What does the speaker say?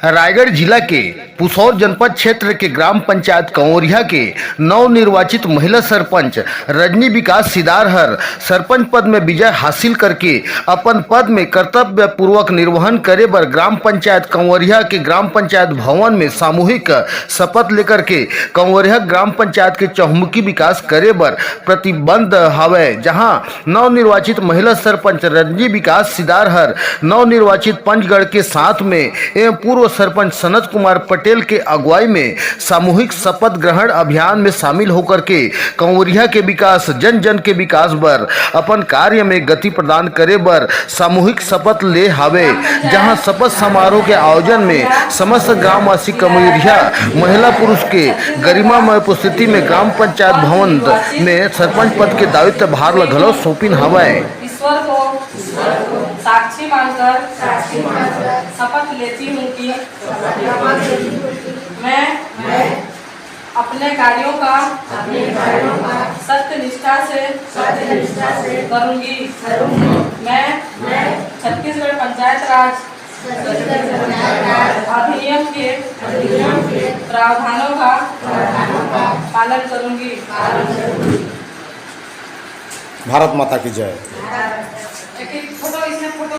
रायगढ़ जिला के पुसौर जनपद क्षेत्र के ग्राम पंचायत कंवरिया के नवनिर्वाचित महिला सरपंच रजनी विकास सिदारहर सरपंच पद में विजय हासिल करके अपन पद में कर्तव्य पूर्वक निर्वहन करे बर ग्राम पंचायत कंवरिया के ग्राम पंचायत भवन में सामूहिक शपथ लेकर के कंवरिया ग्राम पंचायत के चहुमुखी विकास करे बर प्रतिबद्ध हवे। जहां नवनिर्वाचित महिला सरपंच रजनी विकास सिदारहर नवनिर्वाचित पंचगढ़ के साथ में एवं पूर्व सरपंच सनत कुमार पटेल के अगुवाई में सामूहिक शपथ ग्रहण अभियान में शामिल होकर के कंवरिया के विकास जन जन के विकास बर अपन कार्य में गति प्रदान करे बर सामूहिक शपथ ले हावे। जहां शपथ समारोह के आयोजन में समस्त ग्रामवासी कंवरिया महिला पुरुष के गरिमामय उपस्थिति में ग्राम पंचायत भवन में सरपंच पद के दायित्व भार लगलो सौंपिन हवे। ईश्वर को साक्षी मानकर शपथ लेती हूँ कि मैं अपने कार्यों का सत्य निष्ठा से करूँगी। मैं छत्तीसगढ़ पंचायत राज अधिनियम के प्रावधानों का पालन करूँगी। भारत माता की जय। फोटो इसमें फोटो